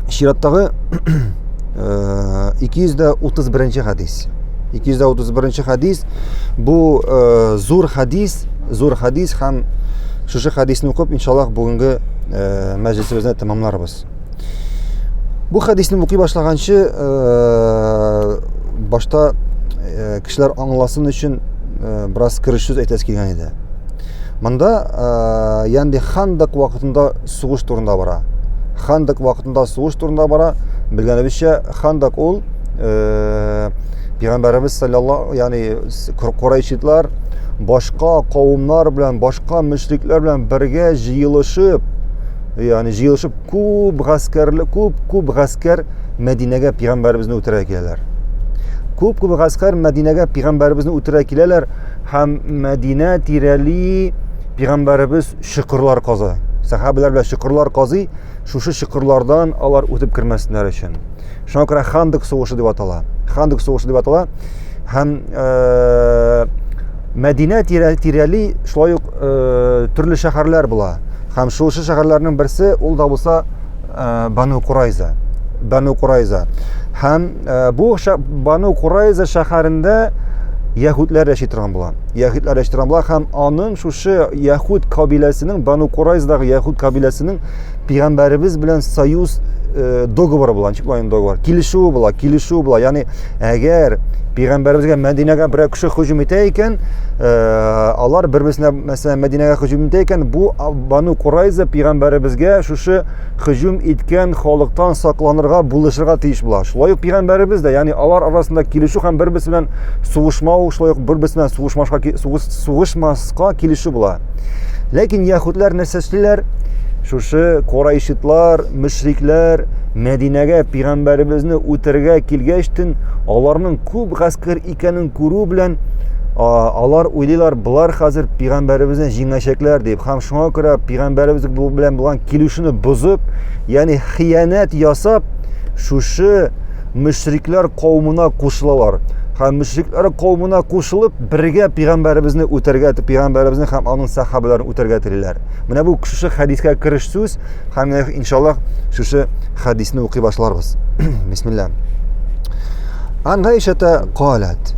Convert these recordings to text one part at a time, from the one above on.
Şirattагы 231 хадис. 231 хадис бу зур хадис һәм шушы хадисны укып иншаллах бүгенге мәҗлесебезне тәмамларбыз. Бу хадисны укый башлаганчы башта кешеләр аңласын өчен бераз кириш сүз әйтәсе килгән иде. Монда янди Хандак вакытында сугыш турында бара. Хандак вакытында сугыш турында бара. Белгәнебезчә, Хандак ул Пәйгамбәрбез саллаллаху, ягъни Курайшитлар башка кавымнар белән, башка мөшрикләр белән бергә җыелышып, күп гаскәр Мәдинәгә Пәйгамбәрбезне үтерә киләләр. Күп гаскәр Мәдинәгә Пәйгамбәрбезне үтерә киләләр һәм Мәдинә тирәли Пәйгамбәрбез шикырлар казый. Сахабалар белән шикырлар казый, шушы шикырлардан алар үтеп кермәсеннәр өчен. Шуңа күрә Хандак сугышы дип атала. Хандак сугышы дип атала. Һәм Мәдинә тирәли шулай ук төрле шәһәрләр була. Һәм шушы шәһәрләрнең берсе ул да булса Бану Курайза. Һәм бу Бану Курайза шәһәрендә яһудлар яши торган була. Һәм аның шушы яһуд кабиләсенең, Бану Курайздагы яһуд кабиләсенең Пәйгамбәрбез белән союз договоры була, договор. Килешү була. Ягъни әгәр Пәйгамбәрбезгә Мәдинәгә берәр кеше һөҗүм итә икән, алар бер-берсенә мәсәлән Мәдинәгә һөҗүм итә икән, бу Бану Курайза Пәйгамбәрбезгә шушы һөҗүм иткән халыктан сакланырга, булышырга тиеш була. Шулай ук Пәйгамбәрбез дә, ягъни алар арасында килешү һәм бер-берсе белән сугышмау, шулай ук бер-берсе белән сугышмаска килешү була. Ләкин яһудлар нәрсә эшлиләр? Шушы Курайшитлар, мөшрикләр Мәдинәгә Пәйгамбәрбезне үтәргә килгәчтен, аларның күп гаскәр икәнен күрү белән алар уйлыйлар, булар хәзер Пәйгамбәрбезне җиңәчәкләр дип, һәм шуңа күрә Пәйгамбәрбез белән булган килешүне бозып, ягъни хыянат ясап, шушы мөшрикләр кавымына кушылалар. Һәм мөшрикләр кавымына кушылып, бергә Пәйгамбәрбезне үтәргә, Пәйгамбәрбезне һәм аның сахабаларын үтәргә телиләр. Менә бу шушы хадискә кириш сүз, һәм иншаллах шушы хадисны укый башларбыз. Бисмилlah. Ан Айшата قالت.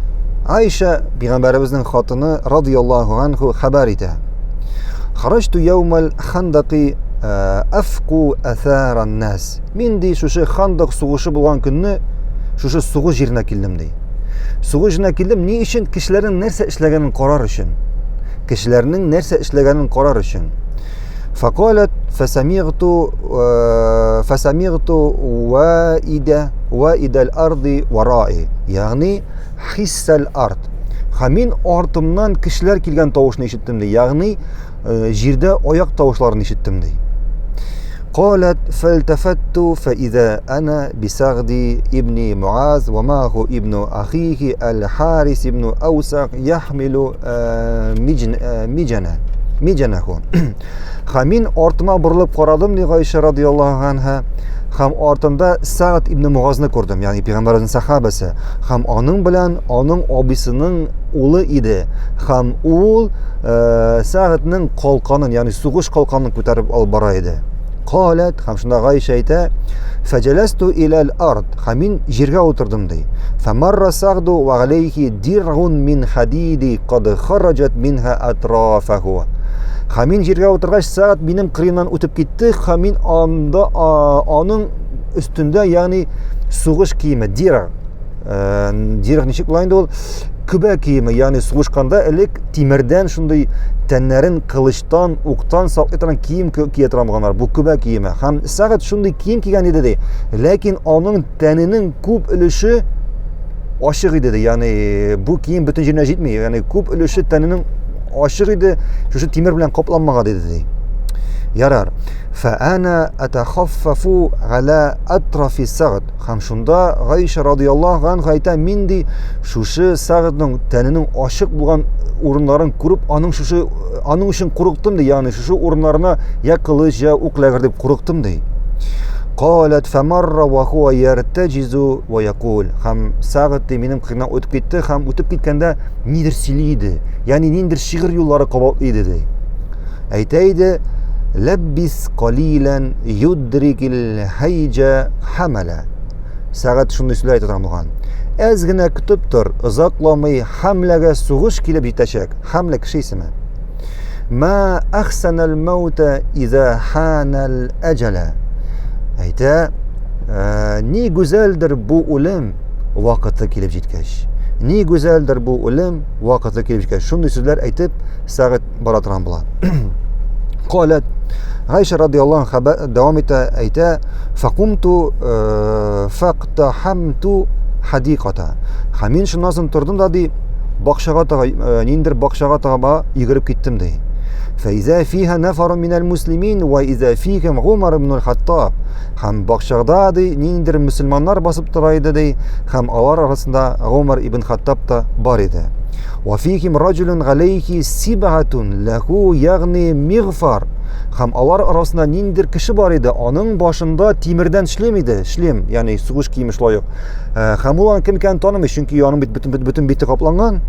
Айша Пәйгамбәрбезнең хатыны радиллаһу анху хәбәр итә. Харajtu يوم الخندق أفقو أثار الناس. Мин ди шушы Хандак сугышы булган көнне шушы сугыш җиренә килдем ди. Сугыш җиренә килдем, ни өчен? Кешеләрнең нәрсә эшләгәнен карар өчен. فقالت فسمعت وائد الأرض ورائي. Ягъни حس الأرض. Хамин артымнан кешеләр килгән тавышны ишеттем ди. Ягъни җирдә аяк тавышларын ишеттем ди. قالت فالتفت فإذا أنا بسغد ابن معاذ ومعه ابن أخيه الحارث بن أوسق يحمل مجنه. Хамин артыма борылып карадым ди Айша радиллаһу анха. Һәм артымда Сагд ибн Муазны күрдем, ягъни Пәйгамбәрнең сахабасы. Һәм аның белән аның абысының улы иде. Һәм ул Сагдның калканын, ягъни сугыш калканын күтәреп алып бара иде. قالت, һәм шунда Айша әйтә, فجلست إلى الأرض. Хамин җиргә утырдым ди. فمر سعد وعليه درع من حديد قد خرجت منها أطرافه. Хамин җиргә утыргач, Сагд минем кырыйымнан үтеп китте. Хамин анда аның өстендә, ягъни сугыш киеме, дирг ничек була инде ул? Күбә киеме, ягъни сугышканда элек тимердән шундый тәннәрен кылычтан, уктан саклый торган кием кия торганнар. Бу күбә киеме. Һәм Сагд шундый кием кигән иде ди. Ләкин аның тәненең күп өлеше ачык иде ди. Ягъни бу кием бөтен җиренә җитми. Ягъни күп өлеше тәненең ачык иде, шушы тимер белән капланмаган иде ди. Ярар. فأنا أتخفف على أطراف السغد. Һәм шунда Айша радиллаһу анха әйтә, мин ди шушы Сагдның тәненең ачык булган урыннарын күреп, аның өчен курыктым ди. Ягъни шушы урыннарына я кылыч, я ук ләгер дип курыктым ди. قالت فمر وهو يرتجز ويقول. Һәм Сагд минем кырынан үтеп китте, һәм үтеп киткәндә нидер сөйли иде. Ягъни ниндер шигырь юллары кабатлый иде ди. Әйтә иде, لبس قليلا يدرك الهيج حملا. Сәгать шундый сүзләр әйтә торган булган. Әз генә көтеп тор, озакламый хәмләгә сугыш килеп җитәчәк. Хәмлә кеше исеме. Ма ахсанал маута иза ханал аҗала. Әйтә, ни гүзәлдер бу үлем вакыты килеп җиткәч. Ни гүзәлдер бу үлем вакыты килеп җиткәч. Шундый сүзләр әйтеп сәгать бара торган була. قالت عائشة رضي الله عنها دوام أيتا فقمت فاقتحمت حديقة خمين شناسن تردم دادي بقشغة نيندر بقشغة با يغرب كتم دي فإذا فيها نفر من المسلمين وإذا فيهم عمر بن الخطاب هم بقشغة دي نيندر مسلمان نار باسب ترايد دي هم أوار رسندا عمر ابن خطاب تا بارد وفيهم رجل عليه سبعة له يغني مغفر Хам алар арасында ниндер кеше бар иде, аның башында тимердән шлем иде, шлем, ягъни сугыш киеме лайык. Хам ул кем икәнен танымый, чөнки аның бөтен бите капланган.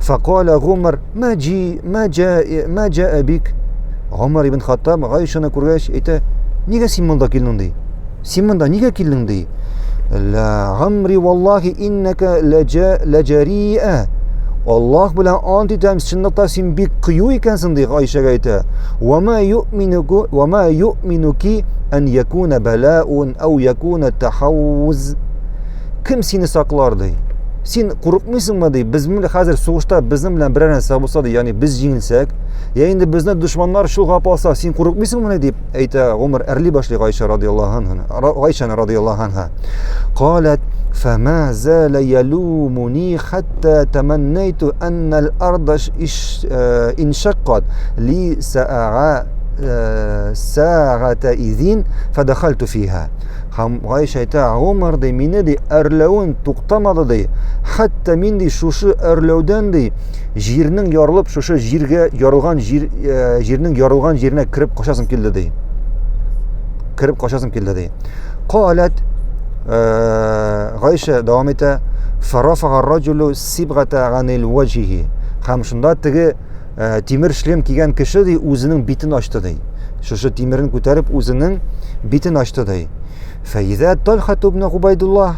Фақала Умар, ма джаа бик. Умар ибн Хаттаб Гайшаны күргәч әйтә, нигә син монда килдең ди? Син монда нигә килдең ди? Ла гамри валлаһи иннaka лаҗари'a. Аллаһ белән ант итәм, чынлыкта син бик кыю икәнсең ди Гайшәгә әйтә. Ва ма ю'минуки ан якуна балаун ау якуна тахавуз. Кем сине саклар ди? Син курыкмыйсыңмы ди? Без белән хәзер сугышта безнең белән берәр нәрсә булса ди, ягъни без җиңелсәк, я инде безне дошманнар шулга алса, син курыкмыйсыңмы дип әйтә Умар әрли башлый Гайша радиллаһу анха. Гайша радиллаһу анха. قالت فما زال يلومني حتى تمنيت أن الأرض انشقت لي ساعة إذن فدخلت فيها. Хам Гайша әйтә, Умар ди мине ди әрләвен туктамады ди. Хәтта мин ди шушы әрләүдән ди җирнең ярылып шушы җиргә ярылган җирнең ярылган җиренә кирип качасым килде ди. Кирип качасым килде ди. قالت Гайша дәвам итә, фарафага الرجل сибгата عن الوجه. Хам шунда теге тимер шлем кигән кеше ди үзенең битен ачты ди. Шушы тимерен күтәреп үзенең битен ачты ди. فإذا طلحة ابن عبيد الله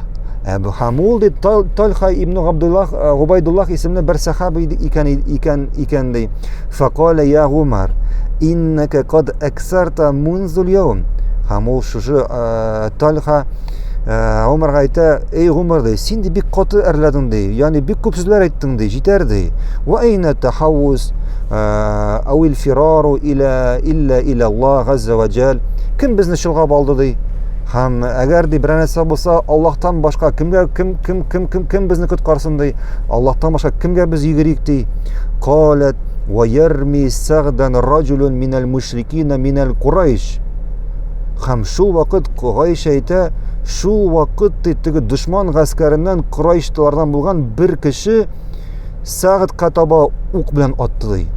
أبو حمول طلحة ابن عبيد الله اسمنا بر صحابي إكان دي فقال يا عمر إنك قد أكثرت منذ اليوم. حمول شوشو طلحة Умар әйтә, ey Умар ди, син бик каты әрләдең ди, ягъни бик күп сүзләр әйттең ди, җитәр ди. Ва айна тахавуз ау al-фирару illa Аллаһ азза ва җал. Кем безне чолгап алды ди? Һәм әгәр ди бер нәрсә булса, Аллаһтан башка кем безне коткарсын ди? Аллаһтан башка кемгә без йөгерик ди? قالت ويرمي سغدا رجل من المشركين من القريش. Һәм шул вакыт Гайша әйтә, шул вакыт теге дошман гаскәреннән Курайшлардан булган бер кеше Сагъдка таба ук белән атты ди.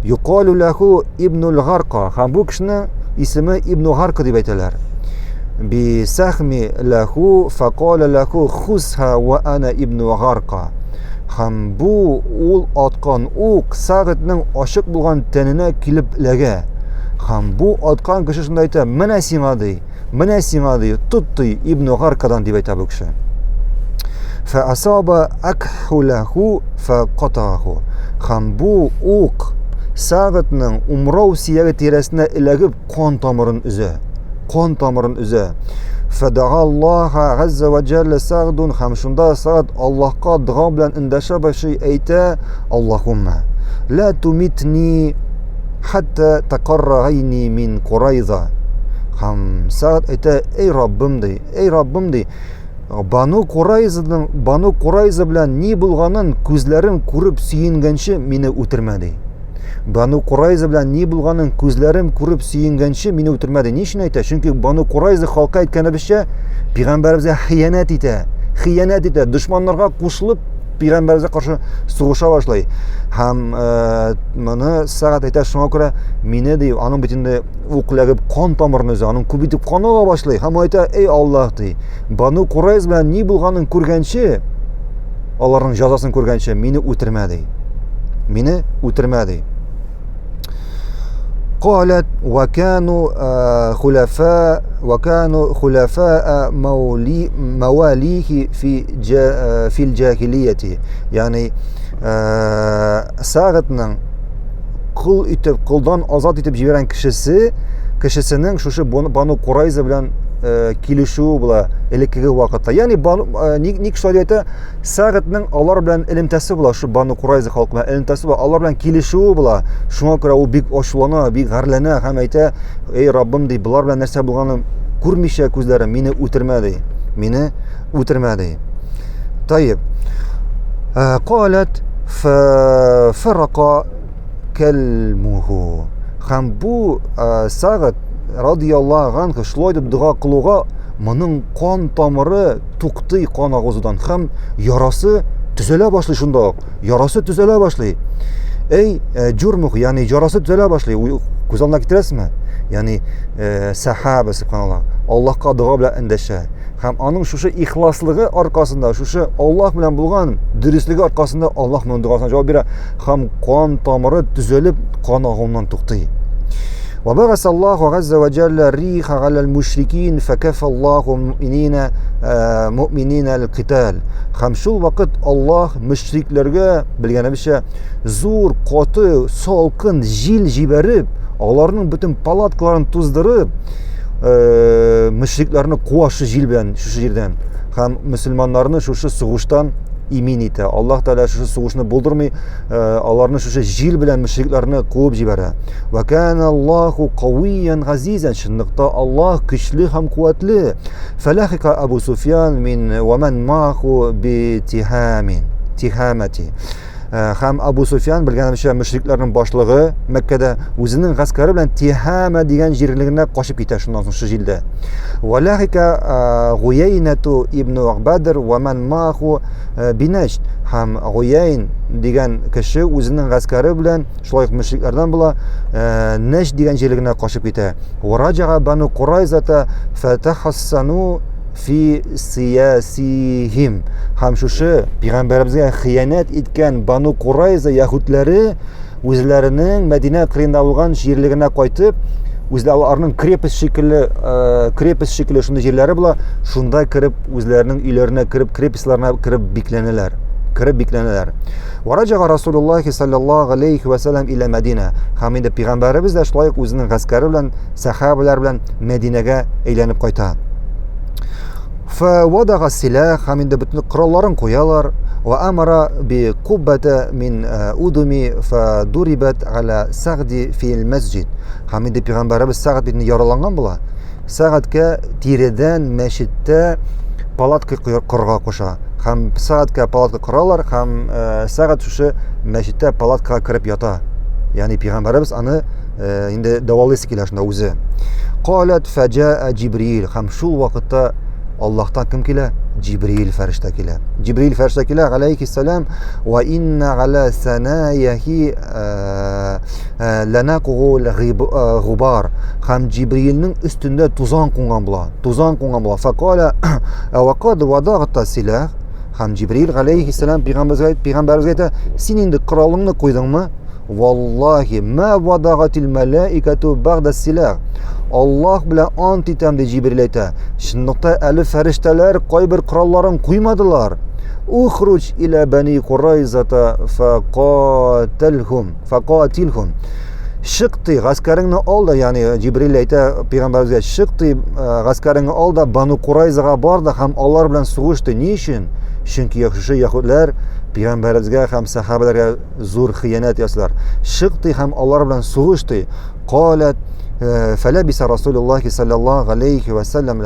Юкалу лаху ибнул Гарка. Һәм бу кешенең исеме Ибн Гарка дип әйтәләр. Би сахми лаху фaqala лаху хусха ва ана ибн Гарка. Һәм бу ул аткан ук Сагъдның ашык булган тәненә килеп эләгә. Һәм бу аткан кеше шунда әйтә, менә сиңа ди. Менә сиңа ди, тутты Ибн Гаркадан дип әйтә бу кеше. Фасаба акхулаху фaqatahu. Һәм бу ук Сагъдның умрау сияге тирәсенә эләгеп кан тамырын үзә. Кан тамырын үзә. Фадага Аллаһ азза ва җалла Сагъдун. Һәм шунда Сагъд Аллаһка дуа белән эндәшә башлый, әйтә: Аллаһумма ла тумитни хатта тaqarra гайни мин Курайза. Һәм Сагъд әйтә, эй Раббым ди, Бану Курайза белән ни булганын күзләрем күреп сөенгәнче мине үтермә ди. Бану Курайза белән ни булганын күзләрем күреп сөенгәнче мине үтермә ди. Нишен әйтә? Чөнки Бану Курайза халкы әйткәнебезчә пәйгамбәребезгә хыянат итә, дошманнарга кушылып пәйгамбәребезгә каршы сугыша башлый. Һәм моны Сагъд әйтә, шуңа күрә мине ди аның битендә укләгеп кан тамырын өзә, аның күбитеп каныга башлый. Һәм әйтә, эй Аллаһ ди, Бану Курайза белән ни булганын күргәнче, аларның җәзасын күргәнче мине үтермә ди. قالت وكانوا خلفاء مواليه في الجاهلية. يعني сағытның құл итеп, құлдан азат итеп жіберген кішісінің шушы Бану Курайза белән килешү була элеккеге вакытта. Ягъни ник шариәте сәгатьнең алар белән элемтәсе була, шу Бану Курайза халкы белән элемтәсе була, алар белән килешү була. Шуңа күрә ул бик ачулана, бик гарләнә һәм әйтә: "Эй Раббым, ди, булар белән нәрсә булганын күрмичә күзләрем, мине үтермә ди. Мине үтермә ди." Тайып. قالت ففرق كلمه. Һәм бу сәгать радиаллаһу анһу шулай дип дуга кылуга моның кан тамыры туктый, кан агызудан, һәм ярасы төзәлә башлый. Шунда ук ярасы төзәлә башлый. Эй җурмух, ягъни ярасы төзәлә башлый. Күз алдына китерәсезме? Ягъни сахаба субханаллах, Аллаһка дуга белән эндәшә. Һәм аның шушы ихласлыгы аркасында, шушы Аллаһ белән булган дөрестлеге аркасында Аллаһ моның дугасына җавап бирә һәм кан тамыры төзәлеп, кан агуыннан туктый. وبعث الله عز وجل الريح على المشركين فكفى الله مؤمنين القتال. Һәм шул вакыт Аллаһ мөшрикләргә белгәнебезчә зур, каты, салкын җил җибәреп, аларның бөтен палаткаларын туздырып, мөшрикләрне куашы җил белән шушы җирдән һәм мөселманнарны шушы сугыштан имин итә. Аллаһ Тәгалә шушы сугышны булдырмый, аларны шушы җил белән мөшрикләрне куып җибәрә. Ва кана Аллаһу кавийян газизан. Шунлыкта Аллаһ көчле һәм куәтле. Фалахика Абу Суфьян мин ва ман мааху би тихамати. Һәм Абу Суфьян белгәнемчә мөшрикләрнең башлыгы Мәккәдә үзенең гаскәре белән Тихама дигән җирлегенә качып китә шуннан соң шу җилдә. Валахика Гуяйнату ибн Бадр ва ман мааху бинашт. Һәм Гуяйн дигән кеше үзенең гаскәре белән шулай мөшрикләрдән була Наш дигән җирлегенә качып китә. Вараҗа Бану Курайзата фатахассану фи сиясихим. Һәм шушы пәйгамбәребезгә хыянәт иткән Бану Курайза яһүдләре үзләренең Мәдинә кырында булган җирлегенә кайтып, үзләренең крепость шикелле шундый җирләре була, шунда кирип үзләренең өйләренә кирип, крепостларына кирип бикләнәләр. Вараҗа Расулуллаһи саллаллаһу алейхи ва саллям иля Мәдинә. Һәм инде пәйгамбәребез дә шулай үзенең гаскәре белән, сахабалар белән Мәдинәгә әйләнеп кайта. فوضع السلاح من دبتن قرالارن قيالار وأمر بقبة من أدم فضربت على سعد في المسجد. هم دي پیغمبرابız سعد بن yaralangan була. Сәгатькә тиредән мәчеттә палатка корга куша. Һәм сәгатькә палатка коралар, һәм сәгать шушы мәчеттә палаткага кирип ята. Ягъни пәйгамбәребез аны инде давалыйсы килә шунда үзе. قالت فجاء جبريل. Һәм шул вакытта Аллаһтан кем килә? Җибрил фәрештә килә. Җибрил фәрештә килә, алейхиссалам, ва инна ала санаяхи ланaqu al-ghubar. Һәм Җибрилнең өстендә тузан кунган була. Факала ва кад вадагта силах. Һәм Җибрил алейхиссалам пәйгамбәргә әйтә: "Син инде коралыңны куйдыңмы?" Валлаһи ма вадагатил малаикату бa'da силах. Аллаһ белән ант итәм ди Җибрил әйтә. Шунлыкта әле фәрештәләр кайбер коралларын куймадылар. Ухруҗ иля бани Курайзата фaqatilhum. Шыкты гаскәреңне ал да, ягъни Җибрил әйтә пәйгамбәргә: "Шыкты гаскәреңне ал да Бану Курайзага бар да һәм алар белән сугышты." Ни өчен? Чөнки яһүдләр пәйгамбәргә һәм сахабаларга зур хыянат ясалар. Шыкты һәм алар белән сугышты. قالت فلبس رسول الله صلى الله عليه وسلم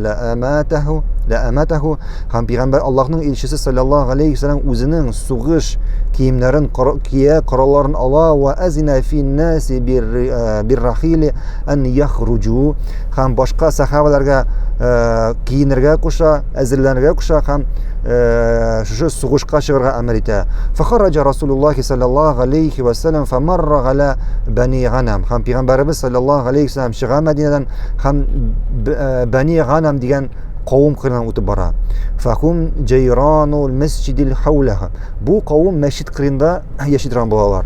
لأمته. Һәм пәйгамбәр Аллаһның илчесе саллаллаһу алейхи ва саллям үзенең сугыш киемнәрен кия, коралларын ала ва азина фин наси биррахили ан яхруджу. Һәм башка сахабаларга киенергә куша, әзерләнергә куша һәм шушы сугышка чыгарга әмер итә. Фахараҗа Расулуллаһи саллаллаһу алейхи ва саллям фамарра ала бани Ганам. Һәм пәйгамбәребез саллаллаһу алейхи ва саллям чыга Мәдинәдән һәм бани Ганам дигән кавым кырынан үтеп бара. Фахум җайранул масҗидил хавлаха. Бу кавым мәчет кырында яши торган булалар.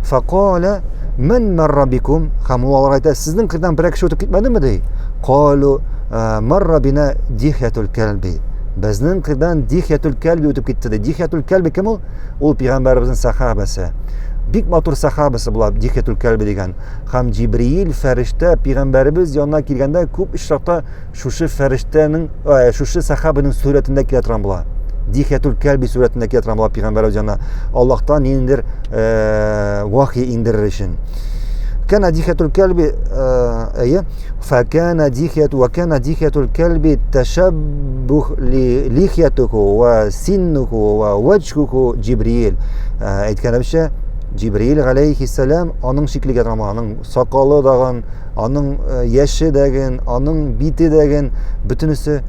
Фaqala Men marra bikum? Һәм ул аларга әйтә, сезнең кырдан берәр кеше үтеп китмәдеме ди? Калу марра бина дихятул калби. Безнең кырдан дихятул калби үтеп китте ди. Дихятул калби кем ул? Ул пәйгамбәребезнең сахабасы. Бик матур сахабасы була дихятул калби дигән. Һәм Җибриил фәрештә пәйгамбәребез янына килгәндә күп очракта шушы фәрештәнең, шушы сахабаның сурәтендә килә торган була. Дихятул калби сурәтендә килә торган була пәйгамбәребез янына. Аллаһтан ниндидер вахи индерер өчен. كان ديكة الكلب فكان ديكة الكلب تشبه للحيته وسنه ووجهه جبريل. Әйткәнемчә, Җибриил галейһиссалам аның шиклегә торган, аның сакалы дагын, аның яше дәген, аның бите дәген бөтенесе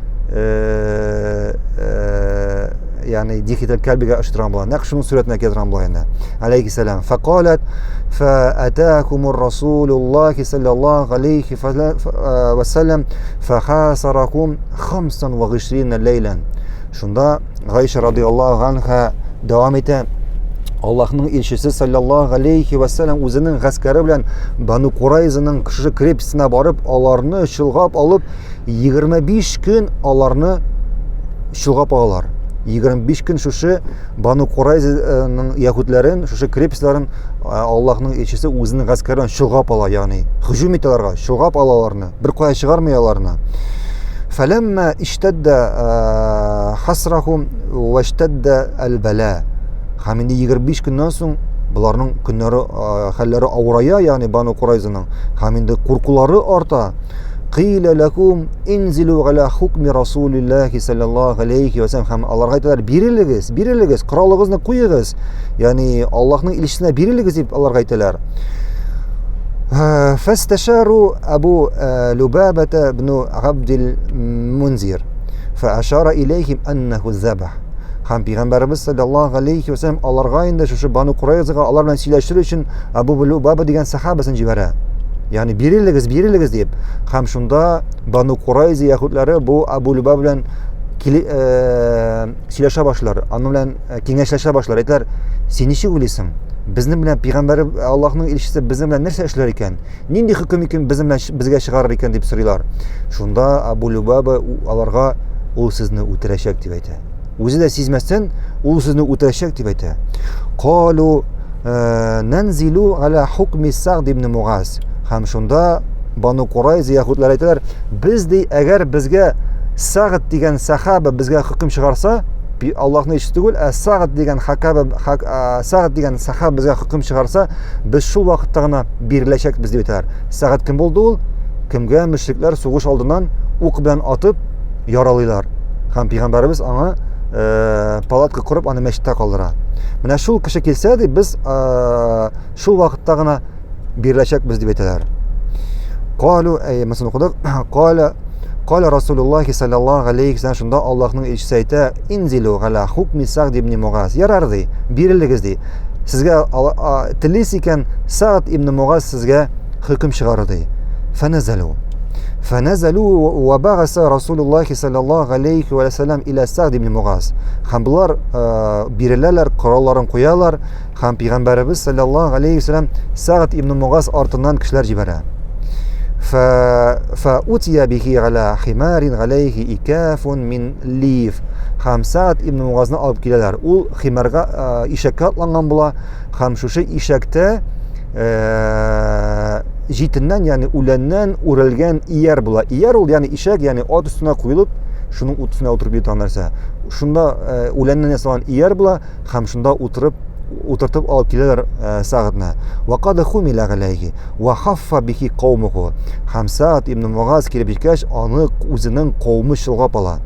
يعني ديكة الكلب أشتران بلا نقش من سورة نكتران بلا عليه السلام فقالت فأتاكم الرسول الله صلى الله عليه وسلم فحاصركم 25 ليلا شوندا Гайша радıyallahu anha devam eten Allah'ın elçisi sallallahu aleyhi ve sellem үзенең гаскәре белән Бану Курайзаның кеше крепостына барып, аларны шылгап алып 25 көн аларны шылгап алалар. 25 көн шушы Бану Курайзаның яһүдләрен, шушы крепостларын Аллаһның элчесе үзенең гаскәрен шылгап ала, ягъни һөҗүм итәләргә, шылгап алаларны, бер кая чыгармый аларны. فلما اشتد حسرهم واشتد البلاء һәм инде 25 көннән соң буларның көннәре хәлләре авырая, ягъни Бану Курайзаның һәм инде куркулары арта. Qila lakum inzilu ala hukmi Rasulillahi sallallahu alayhi wa sallam. Һәм аларга әйтәләр, бирелегез, коралыгызны куегыз. Ягъни Аллаһның илчесенә бирелегез дип аларга әйтәләр. فاستشاروا أبو لبابة بن عبد المنذر فأشار إليهم أنه الذبح. Һәм Пәйгамбәрбез саллаллаһу алейхи ва саллям аларга инде шушы Бану Курайзага алар белән сөйләшер өчен Абу Лубаба дигән сахабасын җибәрә. Ягъни бирелегез дип. Һәм шунда Бану Курайза яһүдләре бу Абу Лубаба белән сөйләшә башлар. Аның белән киңәшләшә башлар. Әйтләр, син ничек уйлыйсың? Безнең белән Пәйгамбәр Аллаһның илчесе безнең белән нәрсә эшләр икән? Нинди хөкем икән безгә чыгарыр икән дип сорыйлар. Шунда Абу Лубаба аларга ул сезне үтерәчәк дип әйтә. Үзе дә сизмәстән ул сезне үтерәчәк дип әйтә. Қалу нанзилу аля хукми Сағд ибн Муғаз. Һәм шунда Бану Курайза яһүдләр әйтәләр, без ди әгәр безгә Сағд дигән сахаба безгә хөкем чыгарса, Аллаһның илчесе түгел, Сағд дигән сахаба безгә хөкем чыгарса, без шул вакытта гына биреләчәкбез дип әйтәләр. Сағд кем булды ул? Кемгә мөшрикләр сугыш алдыннан ук белән атып яралыйлар. Һәм Пәйгамбәрбез аңа палатка корып аны мәчеттә калдыра. Менә шул кеше килсә ди, без шул вакытта гына биреләчәкбез дип әйтәләр. Қалу мәсәлән укыдык. Qala Rasulullah sallallahu alayhi wa sallam şunda Allah'ның elçisi әйтә, инзилу ала хукми Сағд ибн Муғаз. Ярар ди, бирелегез ди. Сезгә телис икән Сағд ибн Муғаз сезгә хөкем чыгарыр ди. فنزلوا وبعث رسول الله صلى الله عليه وسلم إلى سعد بن معاذ. Һәм булар биреләләр, коралларын куялар. Һәм Пәйгамбәрбез саллаллаһу алейхи ва саллям Сағд ибн Муғаз артыннан кешеләр җибәрә. فأتي به على حمار عليه إكاف من ليف. Һәм Сағд ибн Муғазны алып киләләр. Ул химарга ишәккә атланган була. Һәм шушы ишәктә җитеннән, ягъни үләннән үрелгән ияр була. Ияр ул ягъни ишәк, ягъни ат өстенә куелып, шуның утысына утырып ятган нәрсә. Шунда үләннән ясалган ияр була, һәм шунда утыртып алып киләләр Сағдны. وقد حمل عليه وخف به قومه. Һәм Сағд ибн Муғаз килеп җиткәч, аны үзенең кавмы чолгап ала.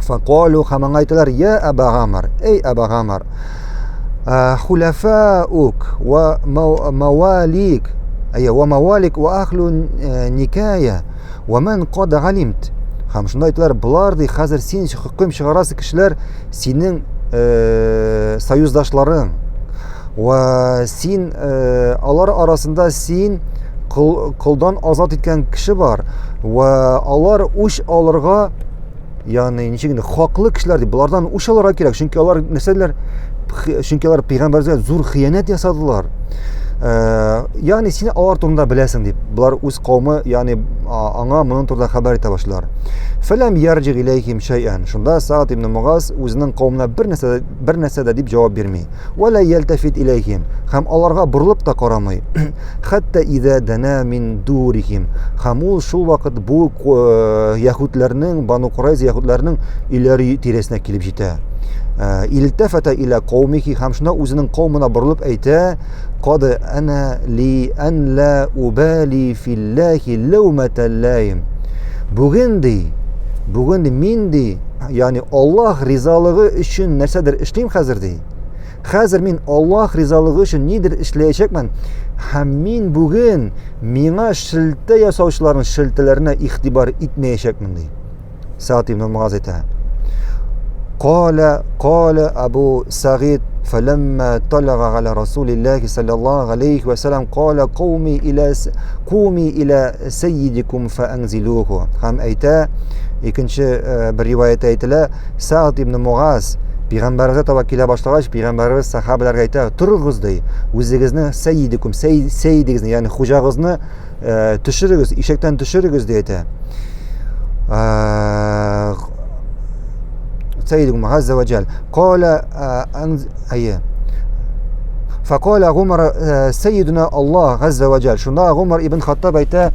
فقالوا һәм аңа әйтәләр, я Аба Гамар, эй Аба Гамар, خلفاؤك ومواليك وموالك وأهل نكاية ومن قد علمت. Һәм шунда әйтәләр, булар ди, хәзер син хөкем чыгарасы кешеләр синең союздашларың. Ва син алар арасында син кылдан азат иткән кеше бар. Ва алар үч алырга, ягъни ничек хаклы кешеләр ди. Булардан үч алырга кирәк, чөнки алар нәрсәләр? Чөнки алар Пәйгамбәргә зур хыянәт ясадылар. Yani seni алар турында беләсең дип. Булар үз кавмы, yani аңа моның турында хәбәр итә башлар. Фәләм ярҗи илейхим шәйән. Шунда Саад ибн Мугаз үзенең кавмына бер нәрсә дә дип җавап бирми. Вәлә ялтафит илейхим. Һәм аларга борылып та карамый. Хәтта иза дана мин дурихим. Һәм ул шул вакыт бу яһудларның, Бану Курайза яһудларның өйләре тирәсенә килеп җитә. Илтафата иля каумихи, һәм шунда үзенең кавмына борылып әйтә: "Кад ана ли ан ла убали филлахи лаумата лаим." Бүген мин ди, yani Аллаһ ризалыгы өчен нәрсәдер эшлим хәзер ди. Хәзер мин Аллаһ ризалыгы өчен нидер эшләячәкмен. Һәм мин бүген миңа шелтә ясаучыларның шелтәләренә игътибар итмәячәкмен ди. Саад ибн Мугаз әйтә. قال أبو سعيد فلما طلع على رسول الله صلى الله عليه وسلم قال قومي إلى سيدكم فأنزلوه. Һәм әйтә, икенче бер риваятта әйтелә, Саад ибн Мугаз Пәйгамбәргә таба килә башлагач, Пәйгамбәрбез сахабаларга әйтә: "Торыгыз ди, үзегезне сәйидикум, сәйидегезне, ягъни хуҗагызны төшерегез, ишектән төшерегез" ди әйтә. سيدكم عز وجل قال فقال عمر سيدنا الله عز وجل. Шунда Умар ибн Хаттаб әйтә: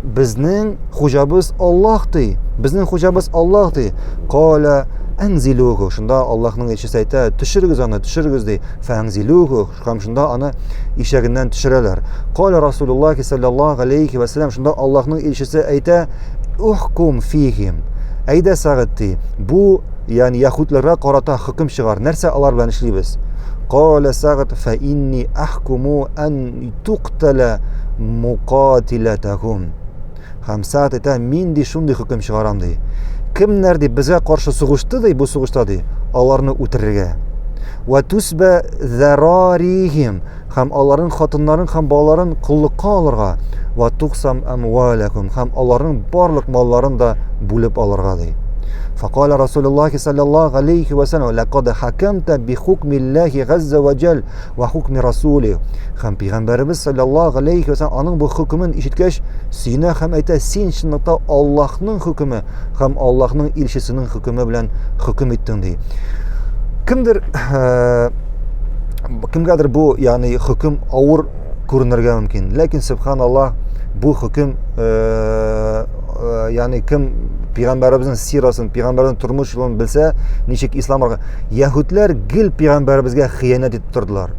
"Безнең хуҗабыз Аллаһ ди. Безнең хуҗабыз Аллаһ ди." Qala anziluhu. Шунда Аллаһның илчесе әйтә: "Төшерегез аны, төшерегез" ди. Фанзилуху. Һәм шунда аны ишәгеннән төшерәләр. Qala Расулуллаһ саллаллаһу алейхи ва саллям. Шунда Аллаһның илчесе әйтә: "Ухкум фихим." Әйдә Сағид ди, бу, yani яһудларга карата хөкем чыгар. Нәрсә алар белән эшлибез? Qala Сағид фа инни ахкуму ан туqtala muqatilatuhum. Һәм Сағид әйтә, мин ди шундый хөкем чыгарам ди. Кемнәр ди безгә каршы сугышты ди, бу сугышта ди, аларны үтерергә. Ва тусба зарарихим. Һәм аларның хатыннарын һәм балаларын куллыкка алырга. Ва туqsam amwalakum. Һәм аларның барлык малларын да бүлеп алырга ди. فقال رسول الله صلى الله عليه وسلم لقد حكمت بحكم الله عز وجل وحكم رسوله. Һәм Пәйгамбәрбез саллаллаһу алейхи ва саллям аның бу хөкемен ишеткәч, сине һәм әйтә: "Син чынлыкта Аллаһның хөкеме һәм Аллаһның илчесенең хөкеме белән хөкем иттең" ди. Кемгәдер бу, yani хөкем авыр күренергә мөмкин. Ләкин субханаллаһ, бу хөкем, yani кем Пәйгамбәрбезнең сирасын, Пәйгамбәрнең тормыш юлын белсә, ничек исламга яһудлар гел Пәйгамбәрбезгә хыянат итеп тордылар.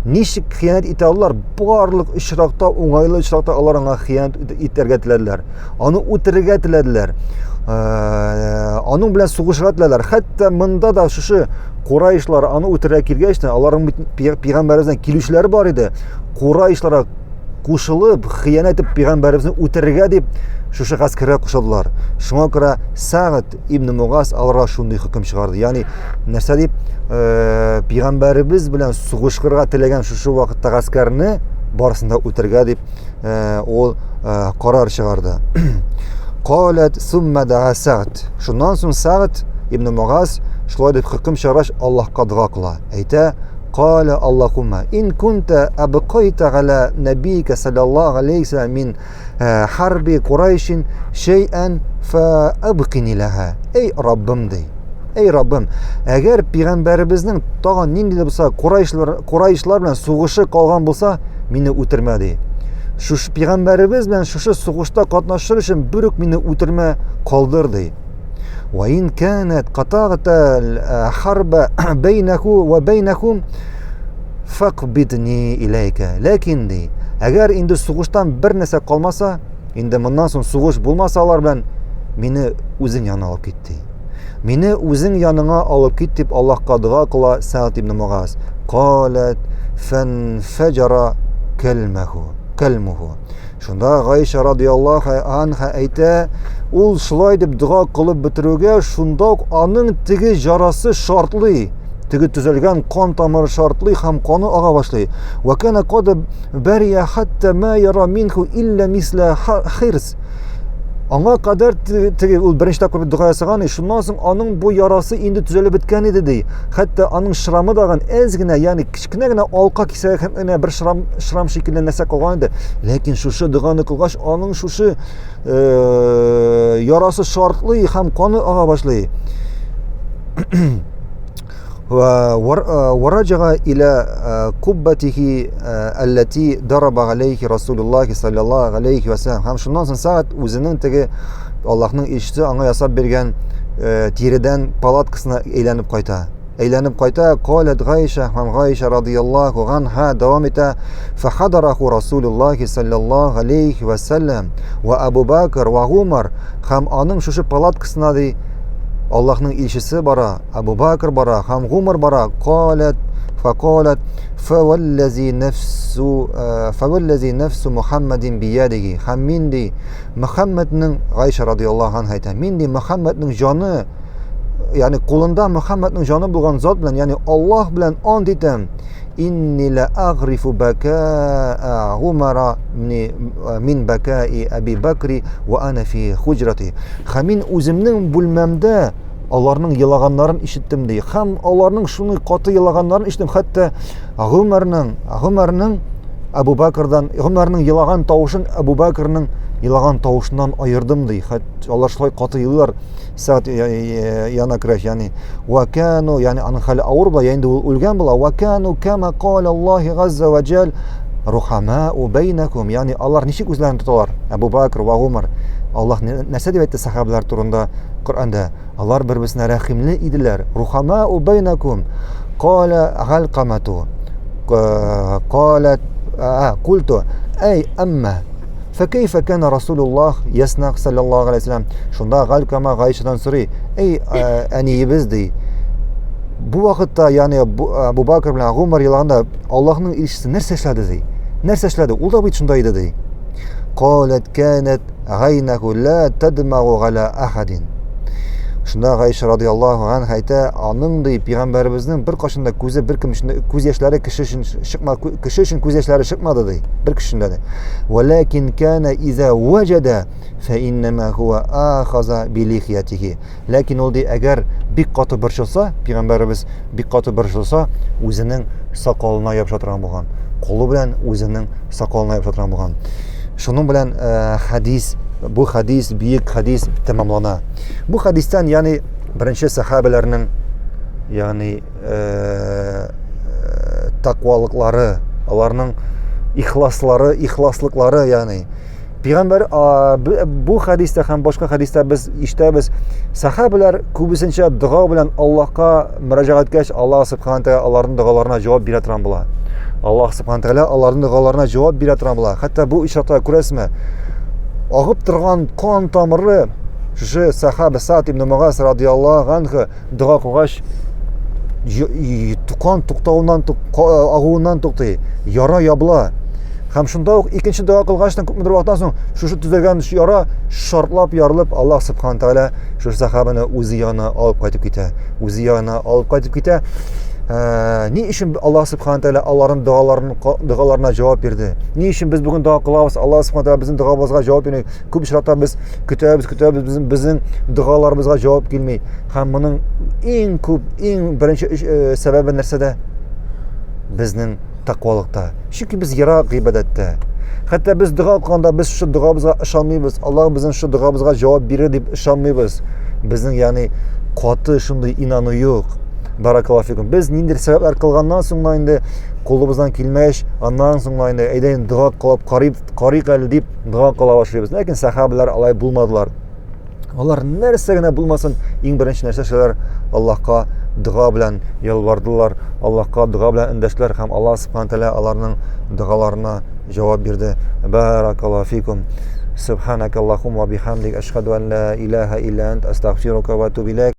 Ничек хыянат итә алар? Барлык очракта, уңайлы очракта алар аңа хыянат итәргә теләделәр. Аны үтерергә теләделәр. Аның белән сугышырга теләделәр. Хәтта монда да шушы Курайшлар аны үтерергә килгәч, аларның Пәйгамбәрбезнең килүчеләре бар иде. Курайшларга кушылып, хыянат итеп Пәйгамбәрбезне үтерергә дип шушы гаскәргә кушылдылар. Шуңа күрә Сағид ибн Мугаз аларга шундый хөкем чыгарды. Yani нәрсә дип, Пәйгамбәрбез белән сугышырга теләгән шушы вакытта гаскәрне барысында үтергә дип ул карар чыгарды. Qalat thumma da'a Sa'd. Шуннан соң Сағид ибн Мугаз шулай дип хөкем чыгаргач, Аллаһка дуа кыла. Әйтә: "Qala Аллаһумма ин кунта абқайта ала набийка саллаллаһу алейхи ва саллям мин харби Курайшин шәй'ан фа абқини лаха." Эй Раббым ди. Эй Раббым, әгәр Пәйгамбәрбезнең тагын нинди булса Курайшлар белән сугышы калган булса, мине үтермә ди. Шушы Пәйгамбәрбез белән шушы сугышта катнашыр өчен бүрек мине үтермә, калдыр ди. Ва ин канат qata'ta harba baynakum wa baynakum faqbidni ilayka. Ләкин ди, әгәр инде сугыштан бер нәрсә калмаса, инде моннан соң сугыш булмаса алар белән, мине үзең яныңа алып кит ди. Мине үзең яныңа алып кит дип Аллаһка дуа кыла Саад ибн Мугаз. Qalat fanfajara kalmuhu. Шунда Гайша радиллаһу анха әйтә, ул шулай дип дуа кылып бетерүгә, шунда ук аның теге жарасы шартлый, теге төзәлгән кан тамыры шартлый һәм каны ага башлый. Ва кана кад бария хатта ма яра минху илля мисла хирс. Аңа кадәр теге ул беренче тапкыр дуга ясаган, шуннан соң аның бу ярасы инде төзәлеп беткән иде ди. Хәтта аның шрамы дагы әз генә, ягъни кичкенә генә алка кисәк генә бер шрам шикелле нәрсә калган иде. Ләкин шушы дуганы кылгач, аның шушы ярасы шартлый һәм каны ага башлый. ورجع إلى قبته التي ضرب عليه رسول الله صلى الله عليه وسلم. Һәм шуннан соң сәгать үзенең теге Аллаһның илчесе аңа ясап бергән тиредән палаткасына әйләнеп кайта. قالت غائشة һәм Гайша радиллаһу анха дәвам итә. فحضره رسول الله صلى الله عليه وسلم وأبو بكر وعمر. Һәм аның шушы палаткасына ди Аллаһның илчесе бара, Абу Бакр бара, һәм Гумар бара. فقالت فوالذي نفس محمد بيده. Һәм мин ди Мөхәммәднең, Гайша радиллаһу анха әйтә, мин ди Мөхәммәднең җаны, ягъни кулында Мөхәммәднең җаны булган зат белән, ягъни Аллаһ белән ант итәм. إني لأغرف بكاء عمر من بكاء أبي بكر وأنا في حجرتي. Һәм мин үземнең бүлмәмдә аларның елаганнарын ишеттем ди. Һәм аларның шуны каты елаганнарын ишеттем. Хәтта Гумарның Абу Бакрдан, Гумарның елаган тавышын Абу Бакрның елаган тавышыннан айырдым ди. Алар шулай каты елыйлар. Сәгать яна керәш, ягъни вакану, ягъни аның хәле авыр була, янде ул үлгән була. Вакану кама кала Аллаһ газза ва джал рухамау бейнакум. Ягъни алар ничек үзләрен тоталар? Абу Бакр ва Гумар. Аллаһ нәрсә дип әйтте сахабалар турында Коръәндә? Алар бер-берсенә рәхимле иделәр. Рухамау бейнакум. Кала галқамату. قالت قلت أي أما فكيف كان رسول الله يصنع صلى الله عليه وسلم. Шунда Галкама Гайшадан сорый, эй әниебез ди, бу вакытта, ягъни Абу Бакр белән Гумар елаганда Аллаһның илчесе нәрсә эшләде ди? Нәрсә эшләде? Ул да бит шунда иде ди. قالت كانت عينه لا تدمع على أحد. Шунда Гайша радиллаһу анха әйтә, аның ди пәйгамбәребезнең бер кашында күзе, бер кем өчен күз яшьләре кеше өчен күз яшьләре чыкмады ди, бер кешендә дә. Валакин кана иза ваҗада фаиннама хуа ахаза билихиятихи. Ләкин ул ди әгәр бик каты борчылса, пәйгамбәребез бик каты борчылса, үзенең сакалына ябыша торган булган. Колы белән үзенең сакалына ябыша торган булган. Шуның белән bu hadis, büyük hadis tamamlana. Bu hadisten yani birinci sahabelerinin yani takvalıkları, onların ihlaslıkları yani. Peygamber bu hadiste hem başka hadiste biz sahabeler kübüsünce dua bilen Allah'a müracaat etmiş, Allah subhanahu wa ta'ala onların dualarına cevap biriatiran bula. Allah subhanahu wa ta'ala onların dualarına cevap biriatiran bula. Hatta bu işarata күрәсезме? Агып торган кан тамыры шушы сахаба Саъд ибн Муғаз радиллаһу анху дуа кылгач кан туктауыннан агуыннан туктый, яра ябыла. Һәм шунда ук икенче дуа кылгачтан күпмедер вакыттан соң шушы төзәгән яра шартлап ярылып, Аллаһ субхана тааля шушы сахабаны үзе янына алып кайтып китә. Ни өчен Аллаһ субхана тааля аларның дуаларына җавап бирде? Ни өчен без бүген дуа кылабыз? Аллаһ субхана тааля безнең дуабызга җавап бирми. Күп очракта без көтәбез, безнең дуаларыбызга җавап килми. Һәм моның иң беренче сәбәбе нәрсәдә? Безнең тақвалыкта. Чөнки без ерак гыйбадәттә. Хәтта без дуа кылганда без шу дуабызга ышанмыйбыз. Аллаһ безнең шу дуабызга җавап бирер дип ышанмыйбыз. Безнең ягъни каты шундый инану юк. Баракаллаһу фикум. Без ниндир сәбәпләр кылганнан соң инде кулыбыздан килмәш, аннан соң инде әйдән дуа кылып карыйк әле дип дуа кыла башлыйбыз. Ләкин сахабалар алай булмадылар. Алар нәрсә генә булмасын, иң беренче нәрсә эшләр, Аллаһка дуа белән ялвардылар, Аллаһка дуа белән эндәшләр һәм Аллаһ субхана тааля аларның дуаларына җавап бирде. Баракаллаһу фикум. Субханакаллаһумма бихамдик ашһаду ан ла илаха илля ант астагфирука ва атубу илейк.